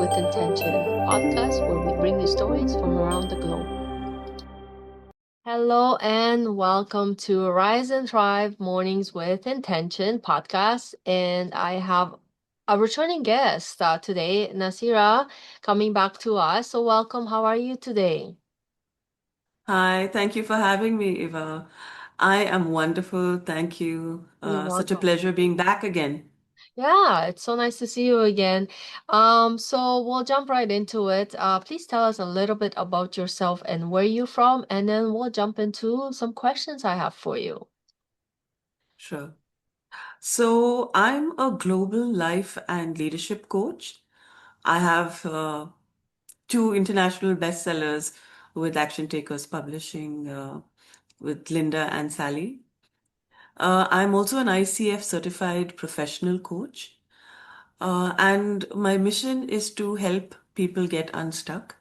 with Intention podcast where we bring you stories from around the globe. Hello and welcome to Rise and Thrive Mornings with Intention podcast. And I have a returning guest today, Nasirra, coming back to us. So, welcome. How are you today? Hi, thank you for having me, Eva. I am wonderful. Thank you. You're Such a welcome. pleasure being back again. Yeah, it's so nice to see you again. So we'll jump right into it. Please tell us a little bit about yourself and where you're from, and then we'll jump into some questions I have for you. Sure. So, I'm a global life and leadership coach. I have two international bestsellers with Action Takers Publishing, with Linda and Sally. I'm also an ICF certified professional coach. And my mission is to help people get unstuck.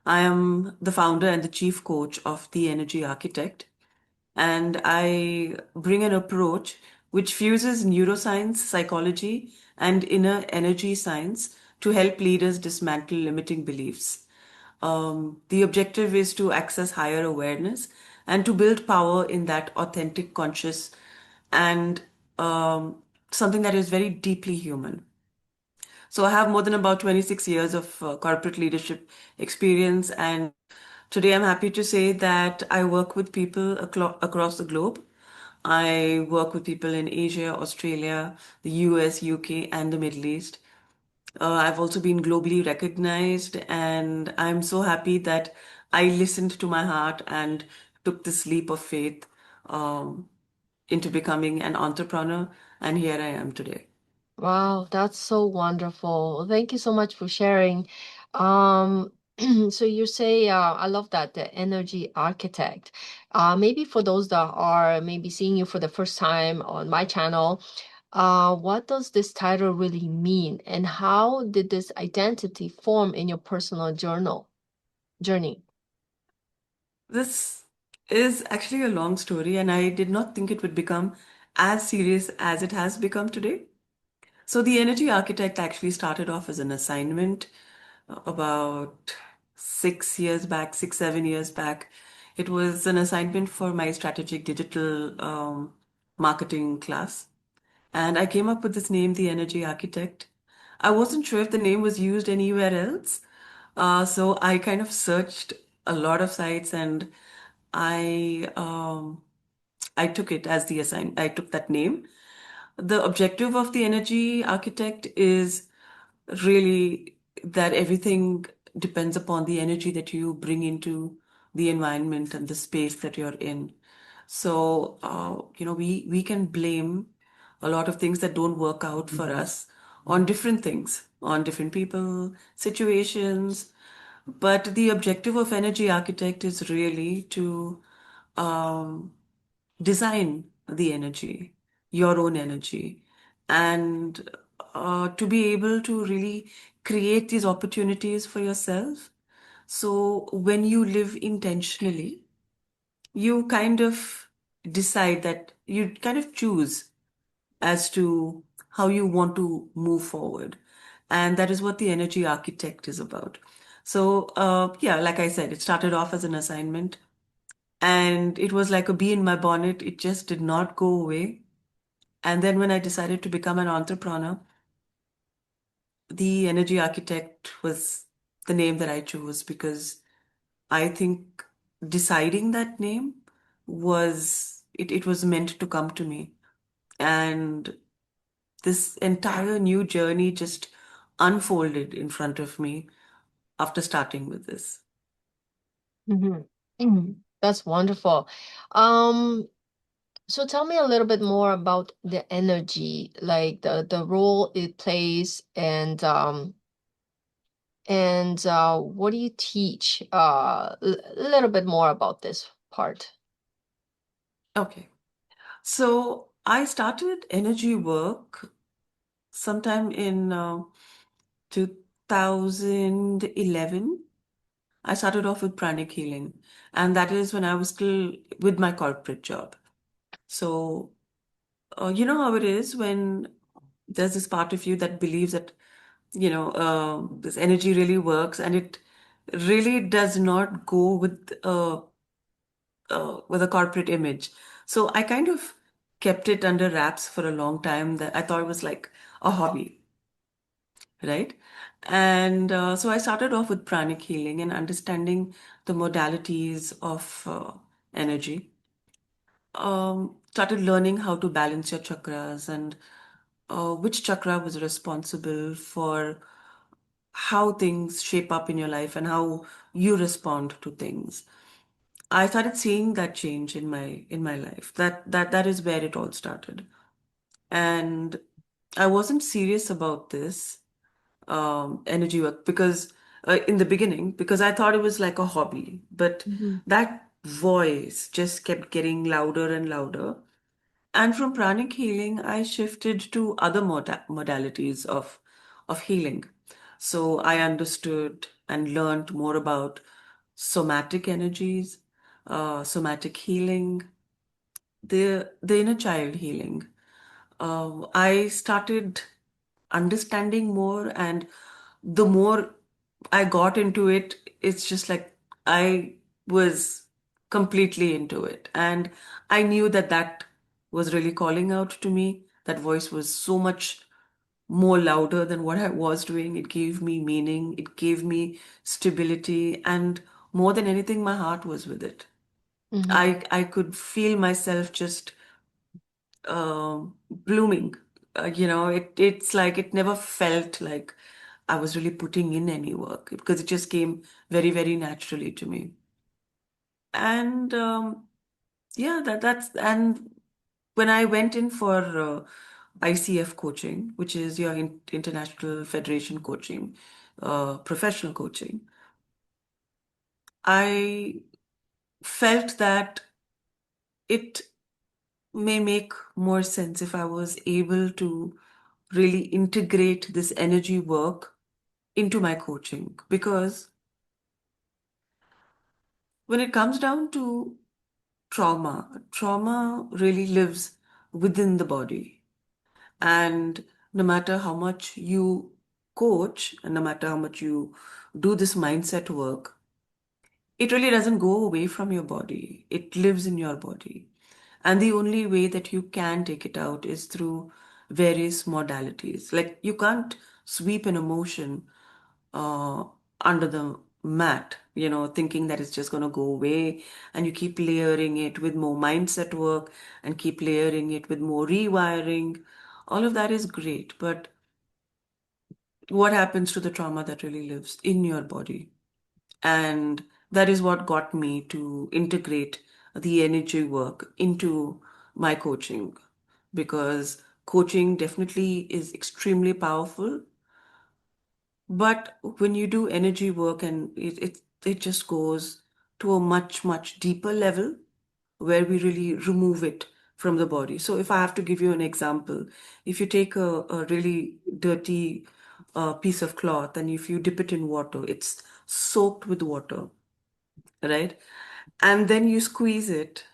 I am the founder and the chief coach of The Energy Architect, and I bring an approach which fuses neuroscience, psychology, and inner energy science to help leaders dismantle limiting beliefs. The objective is to access higher awareness and to build power in that authentic, conscious, and um, something that is very deeply human. So I have more than about 26 years of corporate leadership experience, and today I'm happy to say that I work with people across the globe. I work with people in Asia, Australia, the US, UK, and the Middle East. I've also been globally recognized, and I'm so happy that I listened to my heart and took this leap of faith um, into becoming an entrepreneur, and here I am today. Wow, that's so wonderful. Thank you so much for sharing. Um, so you say, I love that, the energy architect. Maybe for those that are maybe seeing you for the first time on my channel, what does this title really mean, and how did this identity form in your personal journey? This is actually a long story, and I did not think it would become as serious as it has become today. So, the Energy Architect actually started off as an assignment about 6 years back, 7 years back. It was an assignment for my strategic digital marketing class. And I came up with this name, the Energy Architect. I wasn't sure if the name was used anywhere else. So I kind of searched a lot of sites, and I I took it as the assign. I took that name. The objective of the Energy Architect is really that everything depends upon the energy that you bring into the environment and the space that you're in. So, we can blame a lot of things that don't work out for us on different things, on different people, situations. But the objective of Energy Architect is really to um, design the energy, your own energy, and to be able to really create these opportunities for yourself. So when you live intentionally, you kind of decide that you kind of choose as to how you want to move forward. And that is what the energy architect is about. So, yeah, like I said, it started off as an assignment, and it was like a bee in my bonnet. It just did not go away. And then when I decided to become an entrepreneur, the energy architect was the name that I chose because I think deciding that name it was meant to come to me. And this entire new journey just unfolded in front of me after starting with this. Mhm. That's wonderful. Um, So tell me a little bit more about the energy, like the role it plays, and what do you teach? A little bit more about this part. Okay. So I started energy work sometime in 2011. I started off with pranic healing, and that is when I was still with my corporate job. So, you know how it is when there's this part of you that believes that this energy really works, and it really does not go with a corporate image. So I kind of kept it under wraps for a long time. That I thought it was like a hobby, right? And so I started off with pranic healing and understanding the modalities of energy. Started learning how to balance your chakras and which chakra was responsible for how things shape up in your life and how you respond to things. I started seeing that change in my life. That is where it all started. And I wasn't serious about this energy work because in the beginning, because I thought it was like a hobby, but Mhm. that voice just kept getting louder and louder. And from pranic healing, I shifted to other modalities of healing. So I understood and learned more about somatic energies, somatic healing, the inner child healing. I started understanding more, and the more I got into it, it's just like I was completely into it. And I knew that that was really calling out to me. That voice was so much more louder than what I was doing. It gave me meaning, it gave me stability, and more than anything, my heart was with it. Mhm. I could feel myself just blooming. It's like it never felt like I was really putting in any work because it just came very, very naturally to me. And yeah, that's and when I went in for ICF coaching, which is your International Federation coaching, professional coaching, I felt that it may make more sense if I was able to really integrate this energy work into my coaching. Because when it comes down to trauma really lives within the body. And no matter how much you coach and no matter how much you do this mindset work, it really doesn't go away from your body. It lives in your body. And the only way that you can take it out is through various modalities. Like you can't sweep an emotion uh, under the mat, thinking that it's just going to go away. And you keep layering it with more mindset work and keep layering it with more rewiring. All of that is great. But what happens to the trauma that really lives in your body? And that is what got me to integrate the energy work into my coaching because coaching definitely is extremely powerful. But when you do energy work and it just goes to a much, much deeper level where we really remove it from the body. So if I have to give you an example, if you take a really dirty piece of cloth and if you dip it in water, it's soaked with water, right? And then you squeeze it,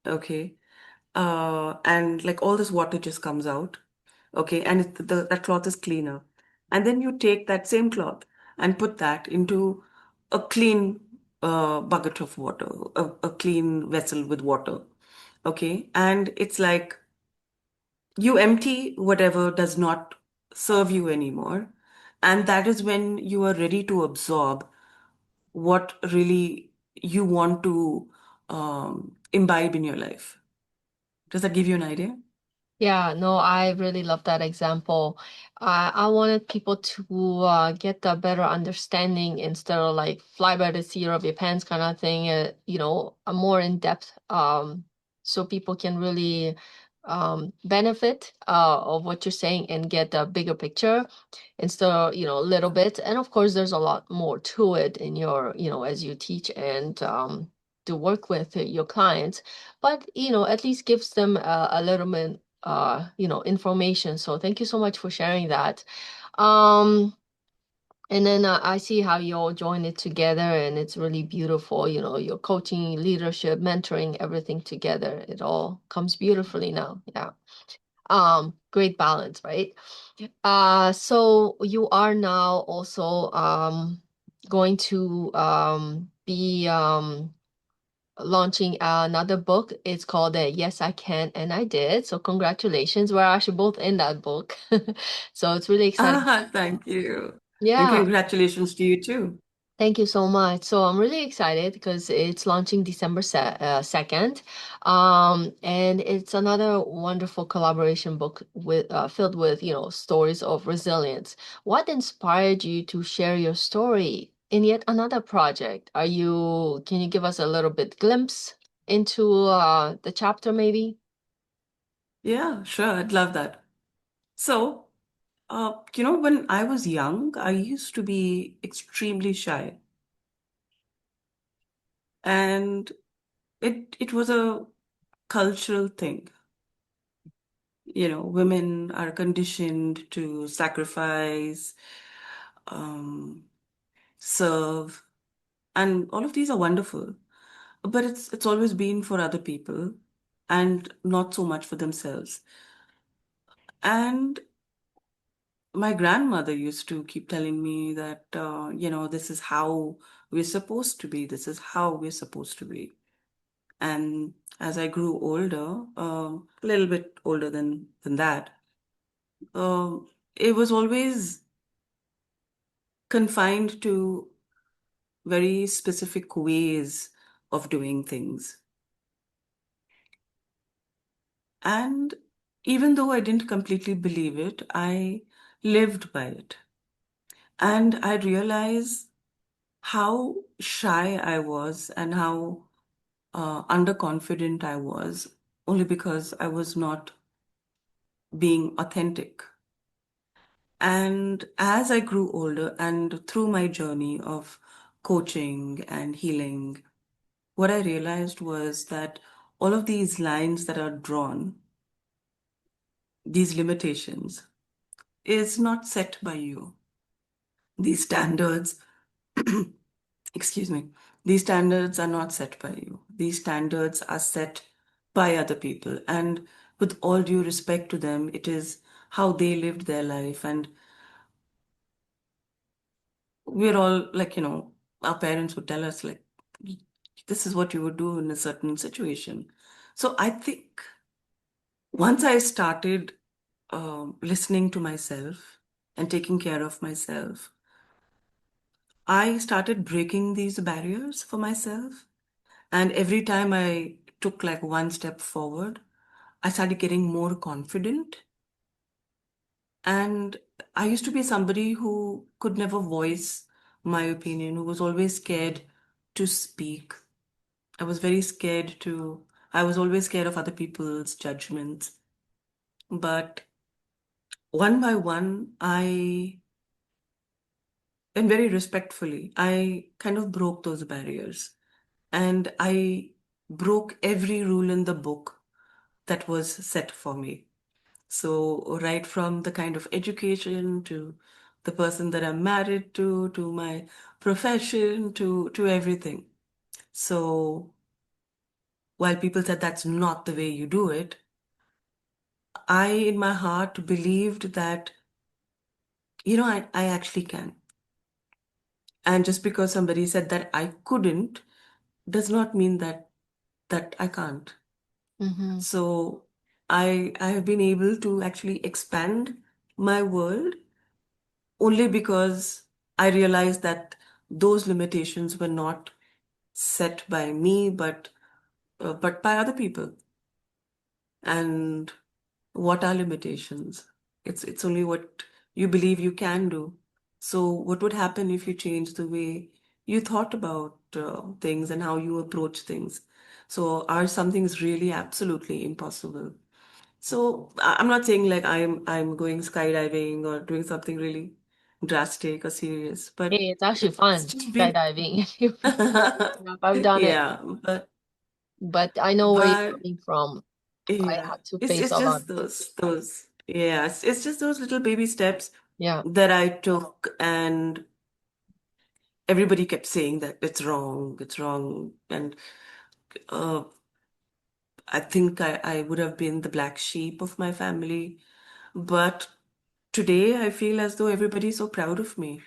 okay? And like all this water just comes out, okay? And that cloth is cleaner. And then you take that same cloth and put that into a clean bucket of water, a clean vessel with water, okay? And it's like you empty whatever does not serve you anymore. And that is when you are ready to absorb what really you want to imbibe in your life. Does that give you an idea? Yeah, no, I really love that example. I wanted people to get a better understanding instead of like fly by the seat of your pants kind of thing, a more in depth, so people can really benefit of what you're saying and get a bigger picture instead of, a little bit. And of course, there's a lot more to it in your, as you teach and to work with your clients, but at least gives them a little bit information. So thank you so much for sharing that. Um, and then I see how you all join it together, and it's really beautiful. Your coaching, leadership, mentoring, everything together. It all comes beautifully now. Yeah. Great balance, right? So you are now also going to be launching another book. It's called Yes, I Can and I Did. So congratulations. We're actually both in that book. So it's really exciting. Thank you. And Yeah. congratulations to you too. Thank you so much. So I'm really excited because it's launching December 2nd. And it's another wonderful collaboration book with filled with, stories of resilience. What inspired you to share your story in yet another project? Can you give us a little bit glimpse into the chapter maybe? Yeah, sure. I'd love that. So, when I was young, I used to be extremely shy. And it was a cultural thing. Women are conditioned to sacrifice, um, serve, and all of these are wonderful. But it's always been for other people and not so much for themselves. And my grandmother used to keep telling me that, this is how we're supposed to be. This is how we're supposed to be. And as I grew older, a little bit older than that, it was always confined to very specific ways of doing things. And even though I didn't completely believe it, I lived by it. And I realized how shy I was and how underconfident I was only because I was not being authentic. And as I grew older and through my journey of coaching and healing, what I realized was that all of these lines that are drawn, these limitations, is not set by you. These standards, excuse me, these standards are not set by you. These standards are set by other people. And with all due respect to them, it is how they lived their life. And we're all like, our parents would tell us, like, this is what you would do in a certain situation. So I think once I started listening to myself and taking care of myself, I started breaking these barriers for myself. And every time I took like one step forward, I started getting more confident. And I used to be somebody who could never voice my opinion, who was always scared to speak. I was very scared to, I was always scared of other people's judgments. But one by one, and very respectfully, I kind of broke those barriers. And I broke every rule in the book that was set for me. So, right from the kind of education to the person that I'm married to my profession, to everything. So, while people said that's not the way you do it, I, in my heart, believed that, I actually can. And just because somebody said that I couldn't does not mean that I can't. Mm-hmm. So I have been able to actually expand my world only because I realized that those limitations were not set by me, but by other people. And what are limitations? It's only what you believe you can do. So what would happen if you change the way you thought about things and how you approach things? So are some things really absolutely impossible? So I'm not saying like I'm going skydiving or doing something really drastic or serious, but Hey, it's actually it's fun just been skydiving. I've done it, yeah, but I know where you're but coming from. I yeah, had to it's face it's a lot. just those yeah, it's just those little baby steps Yeah. that I took, and everybody kept saying that it's wrong, and uh, I think I would have been the black sheep of my family. But today I feel as though everybody's so proud of me.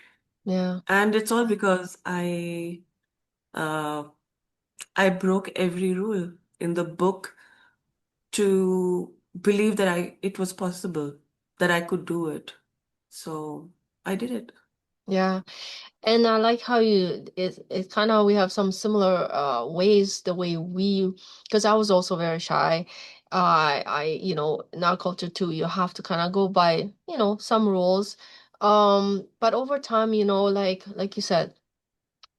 Yeah. And it's all because uh, I broke every rule in the book to believe that it was possible, that I could do it. So I did it. Yeah. And I like how it kind of we have some similar ways the way we because I was also very shy. In our culture too, you have to kind of go by, some rules. But over time, like you said,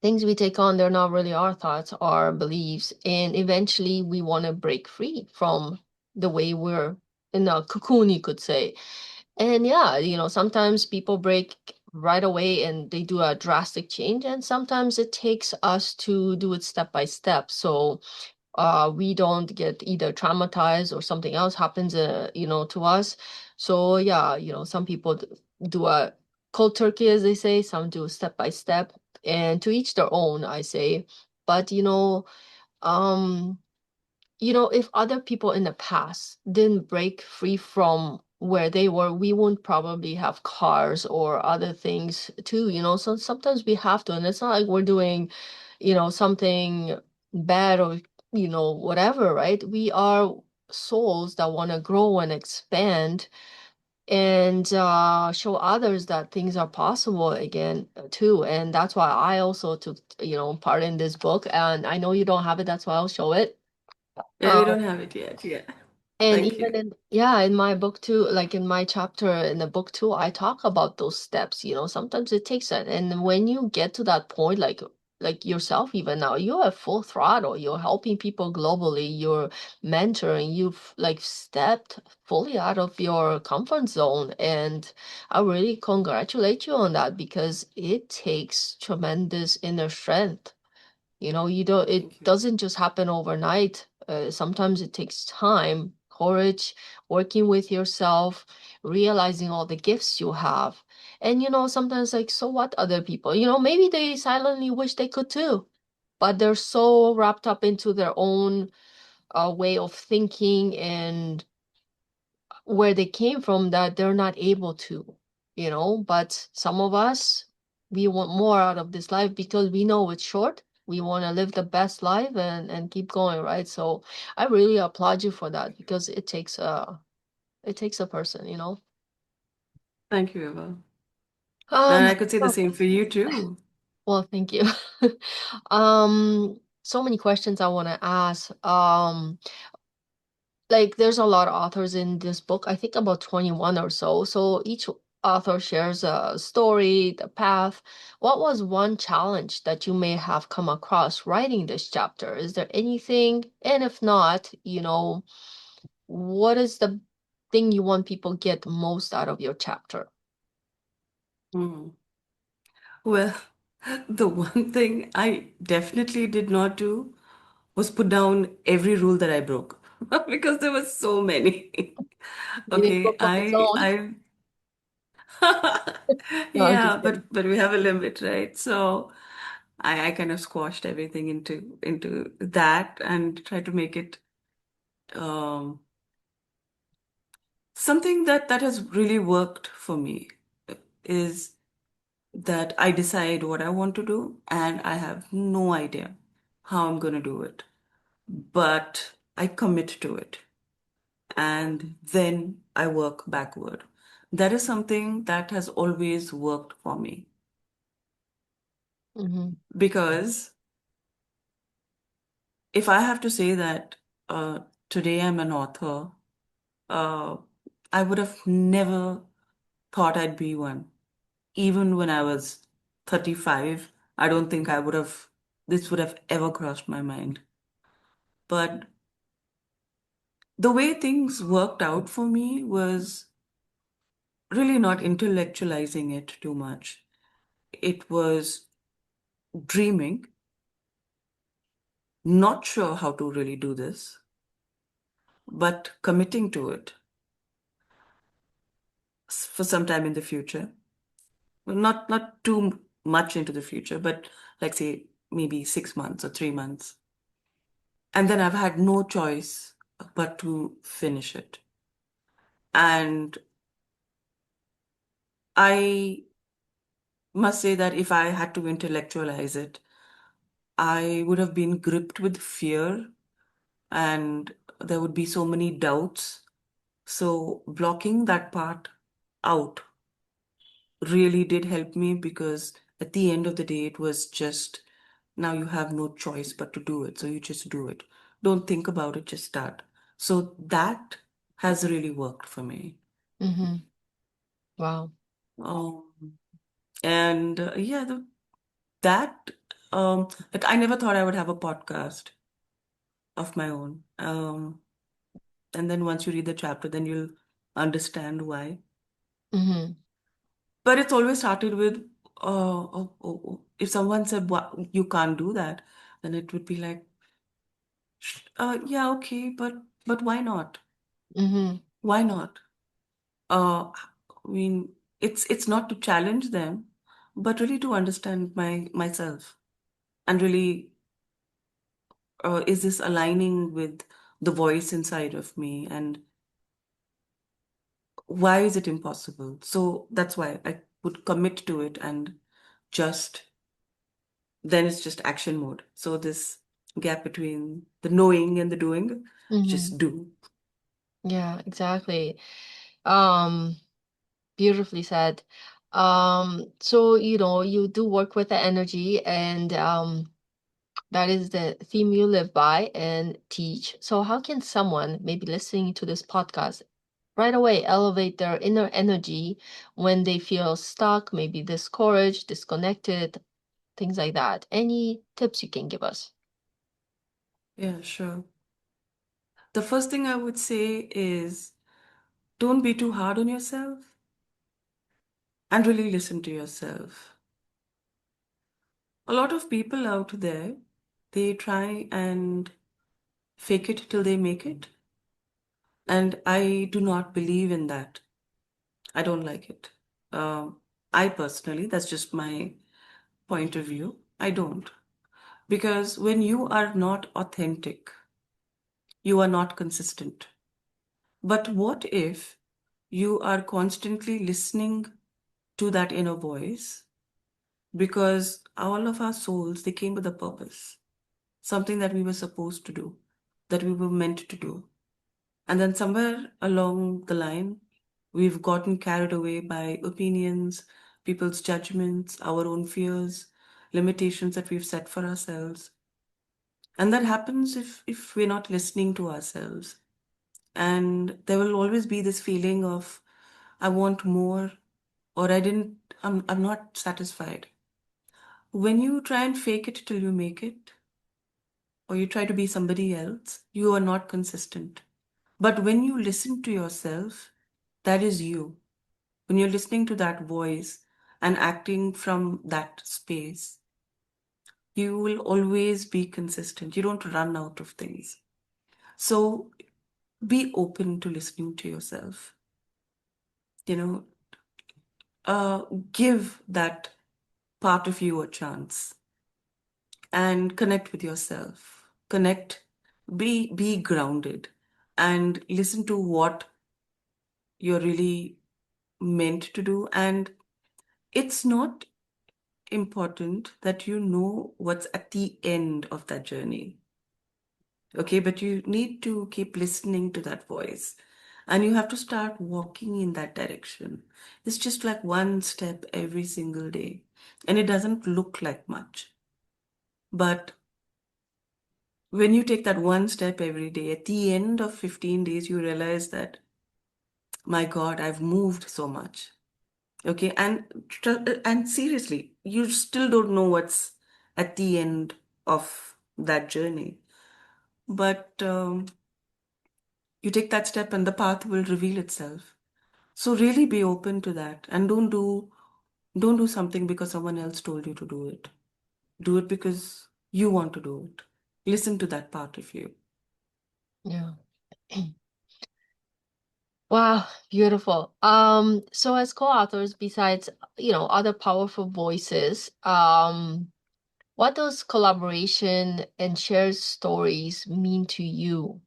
things we take on, they're not really our thoughts, our beliefs, and eventually we want to break free from the way we're in a cocoon, you could say. And yeah, sometimes people break right away and they do a drastic change, and sometimes it takes us to do it step by step. So we don't get either traumatized or something else happens, to us. So yeah, some people do a cold turkey, as they say, some do step by step, and to each their own, I say. But um, if other people in the past didn't break free from where they were, we wouldn't probably have cars or other things too, So sometimes we have to, and it's not like we're doing, something bad or, whatever, right? We are souls that want to grow and expand and show others that things are possible again too. And that's why I also took, part in this book. And I know you don't have it, that's why I'll show it. Yeah, we don't have it yet. Yeah. And Thank even you. in my book too, like in my chapter in the book too, I talk about those steps, sometimes it takes that. And when you get to that point, like yourself, even now, you're at full throttle, you're helping people globally, you're mentoring, you've like stepped fully out of your comfort zone. And I really congratulate you on that because it takes tremendous inner strength. You don't, it Thank you. doesn't just happen overnight. Sometimes it takes time, courage, working with yourself, realizing all the gifts you have. And, sometimes like, so what other people, maybe they silently wish they could too, but they're so wrapped up into their own way of thinking and where they came from that they're not able to, but some of us, we want more out of this life because we know it's short. We want to live the best life and keep going, right? So I really applaud you for that because it takes a person, Thank you, Eva. And um I could say the same for you too. well, thank you. So many questions I want to ask. Like there's a lot of authors in this book, I think about 21 or so. So each author shares a story, the path. What was one challenge that you may have come across writing this chapter? Is there anything? And if not, what is the thing you want people get most out of your chapter? Mhm. Well, the one thing I definitely did not do was put down every rule that I broke because there were so many. Reading Okay, book of its own. No, I'm just yeah, kidding. but we have a limit, right? So I kind of squashed everything into that and tried to make it um something that has really worked for me is that I decide what I want to do and I have no idea how I'm going to do it, but I commit to it and then I work backward. That is something that has always worked for me Mm-hmm. because if I have to say that today I'm an author, uh, I would have never thought I'd be one. Even when I was 35, I don't think this would have ever crossed my mind. But the way things worked out for me was really not intellectualizing it too much. It was dreaming, not sure how to really do this, but committing to it for some time in the future. Well, not too much into the future, but say maybe 6 months or 3 months. And then I've had no choice but to finish it. And I must say that if I had to intellectualize it, I would have been gripped with fear and there would be so many doubts. So blocking that part out really did help me because at the end of the day, it was just now you have no choice but to do it. So you just do it. Don't think about it, just start. So that has really worked for me. Mm-hmm. Wow. Um, and yeah, that, like I never thought I would have a podcast of my own. And then once you read the chapter, then you'll understand why. Mm-hmm. But it's always started with, if someone said, "What, you can't do that," then it would be like, yeah, okay, but why not? Mm-hmm. Why not? I mean, it's not to challenge them, but really to understand myself and really, is this aligning with the voice inside of me, and why is it impossible? So that's why I would commit to it and just then it's just action mode. So this gap between the knowing and the doing, Mm-hmm. just do. Yeah, exactly. Um, Beautifully said. So you do work with the energy and that is the theme you live by and teach. So how can someone maybe listening to this podcast right away elevate their inner energy when they feel stuck, maybe discouraged, disconnected, things like that? Any tips you can give us? Yeah, sure. The first thing I would say is don't be too hard on yourself and really listen to yourself. A lot of people out there, they try and fake it till they make it. And I do not believe in that. I don't like it. Um, I personally, that's just my point of view. I don't. Because when you are not authentic, you are not consistent. But what if you are constantly listening to that inner voice? Because all of our souls, they came with a purpose, something that we were supposed to do, that we were meant to do. And then somewhere along the line, we've gotten carried away by opinions, people's judgments, our own fears, limitations that we've set for ourselves. And that happens if we're not listening to ourselves. And there will always be this feeling of, I want more, or I'm not satisfied. When you try and fake it till you make it, or you try to be somebody else, you are not consistent. But when you listen to yourself, that is you. When you're listening to that voice and acting from that space, you will always be consistent. You don't run out of things. So be open to listening to yourself. You know, uh, give that part of you a chance and connect with yourself. Connect, be grounded, and listen to what you're really meant to do. And it's not important that you know what's at the end of that journey. Okay, but you need to keep listening to that voice and you have to start walking in that direction. It's just like one step every single day, and it doesn't look like much. But when you take that one step every day, at the end of 15 days, you realize that, my God, I've moved so much. Okay, and seriously, you still don't know what's at the end of that journey. But you take that step and the path will reveal itself. So really be open to that and don't do something because someone else told you to do it. Do it because you want to do it. Listen to that part of you. Yeah. Wow, beautiful. So as co-authors, besides, other powerful voices, what does collaboration and shared stories mean to you?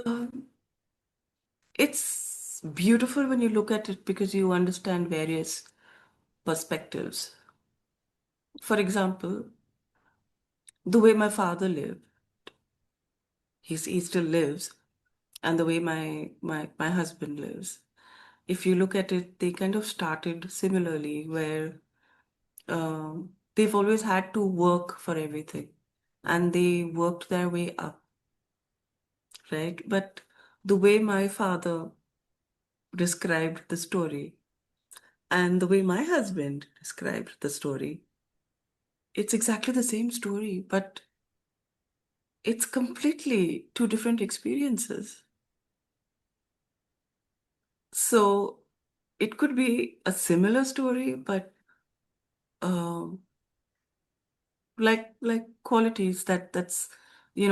Um, it's beautiful when you look at it because you understand various perspectives. For example, the way my father lived, he still lives, and the way my husband lives. If you look at it, they kind of started similarly, where they've always had to work for everything, and they worked their way up, right? But the way my father described the story and the way my husband described the story, it's exactly the same story, but it's completely two different experiences. So it could be a similar story, but um, like qualities that's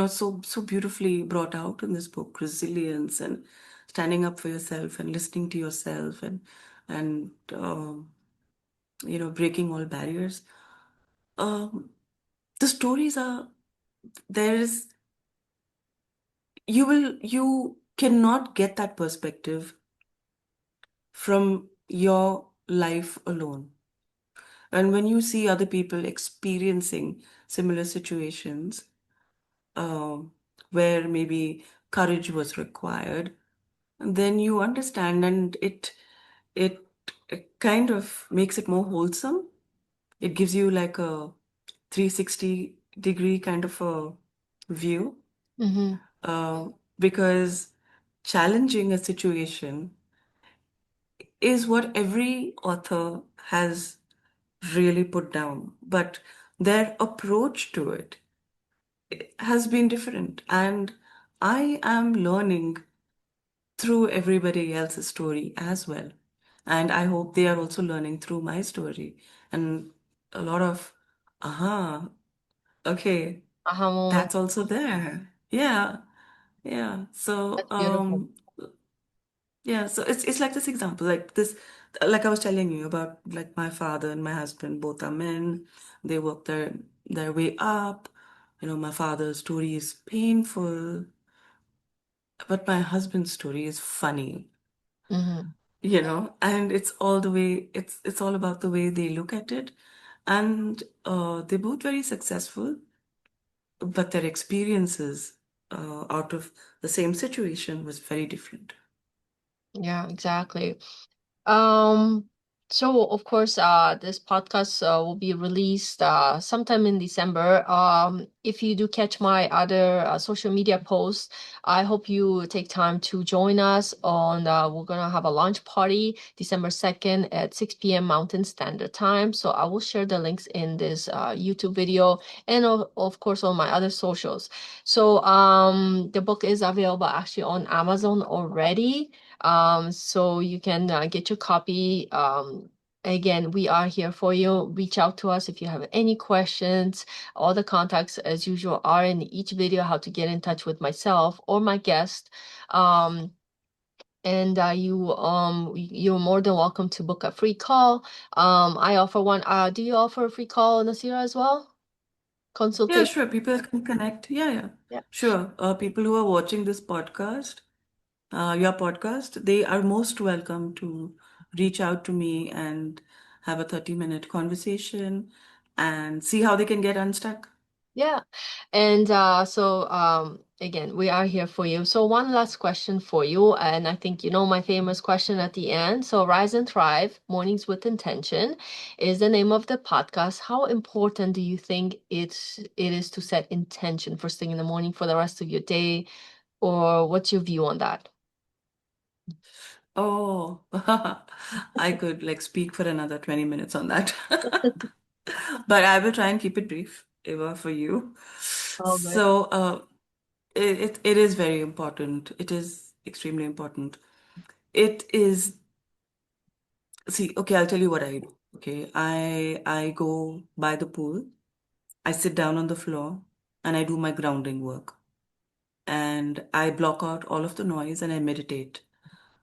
so beautifully brought out in this book: resilience and standing up for yourself and listening to yourself and breaking all barriers. Um, the stories are there is you cannot get that perspective from your life alone. And when you see other people experiencing similar situations, um, where maybe courage was required, then you understand, and it it kind of makes it more wholesome. It gives you like a 360-degree kind of a view, Mm-hmm. uh, because challenging a situation is what every author has really put down, but their approach to it has been different. And I am learning through everybody else's story as well. And I hope they are also learning through my story. And a lot of, aha, okay, Aha moment. that's also there. Yeah, yeah. So, That's beautiful. yeah, so it's like this example, like this, like I was telling you about, like my father and my husband, both are men. They work their way up. My father's story is painful, but my husband's story is funny. Mm-hmm. And it's all about the way they look at it. And they're both very successful, but their experiences out of the same situation was very different. Yeah, exactly. Um, so of course, this podcast will be released sometime in December. If you do catch my other social media posts, I hope you take time to join us on. We're gonna have a launch party December 2nd at 6 p.m. Mountain Standard Time. So I will share the links in this YouTube video and of course on my other socials. So the book is available actually on Amazon already. So you can get your copy. Again, we are here for you. Reach out to us if you have any questions. All the contacts, as usual, are in each video, how to get in touch with myself or my guest. Um, and you're more than welcome to book a free call. I offer one. Do you offer a free call, Nasira, as well? Yeah, Consultation? sure. People can connect. Yeah, yeah. Yeah. Sure. People who are watching this podcast, your podcast, they are most welcome to reach out to me and have a 30-minute conversation and see how they can get unstuck. Yeah. And again, we are here for you. So one last question for you, and I think you know my famous question at the end. So Rise and Thrive, Mornings with Intention is the name of the podcast. How important do you think it is to set intention first thing in the morning for the rest of your day? Or what's your view on that? Oh, I could like speak for another 20 minutes on that. But I will try and keep it brief, Eva, for you. Oh, good. So, it is very important. It is extremely important. It is, see, okay, I'll tell you what I do. Okay, I go by the pool, I sit down on the floor, and I do my grounding work. And I block out all of the noise and I meditate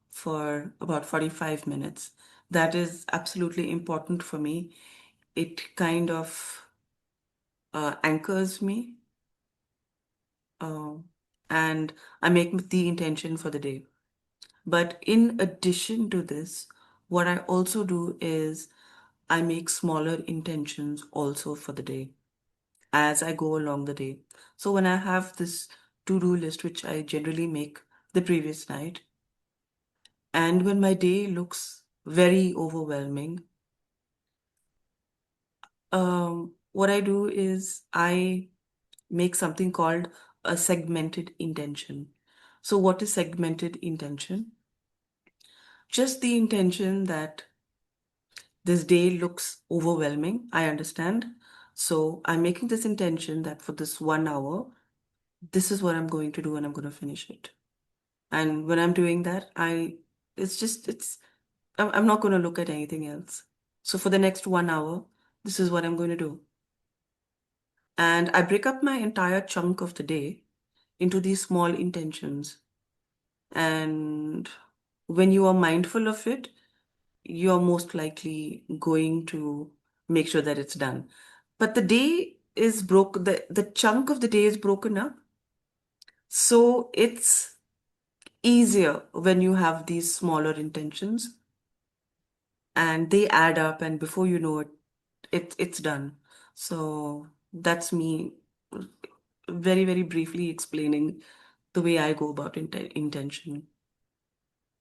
for about 45 minutes. That is absolutely important for me. It kind of anchors me. and I make the intention for the day. But in addition to this, what I also do is I make smaller intentions also for the day as I go along the day. So when I have this to-do list, which I generally make the previous night, and when my day looks very overwhelming, what I do is I make something called a segmented intention. So, what is segmented intention? Just the intention that this day looks overwhelming. I understand. So, I'm making this intention that for this 1 hour, this is what I'm going to do and I'm going to finish it. And when I'm doing that, I'm not going to look at anything else. So, for the next 1 hour, this is what I'm going to do. And I break up my entire chunk of the day into these small intentions. And when you are mindful of it, you're most likely going to make sure that it's done. But the day is broke, the chunk of the day is broken up. So it's easier when you have these smaller intentions and they add up, and before you know it, it's done. So that's me very, very briefly explaining the way I go about intention.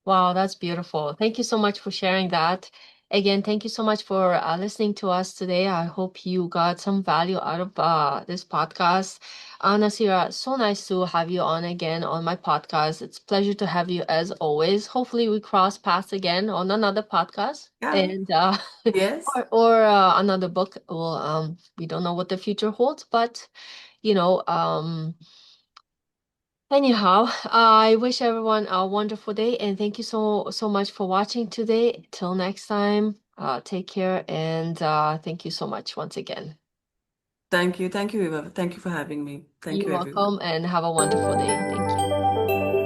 Wow, that's beautiful. Thank you so much for sharing that. Again, thank you so much for listening to us today. I hope you got some value out of this podcast. Nasira, so nice to have you on again on my podcast. It's a pleasure to have you as always. Hopefully, we cross paths again on another podcast Yeah. and Yes. or another book. Well, we don't know what the future holds, but you know, anyhow, I wish everyone a wonderful day and thank you so much for watching today. Till next time, take care and thank you so much once again. Thank you. Thank you, Eva. Thank you for having me. Thank You're you, everyone. welcome and have a wonderful day. Thank you.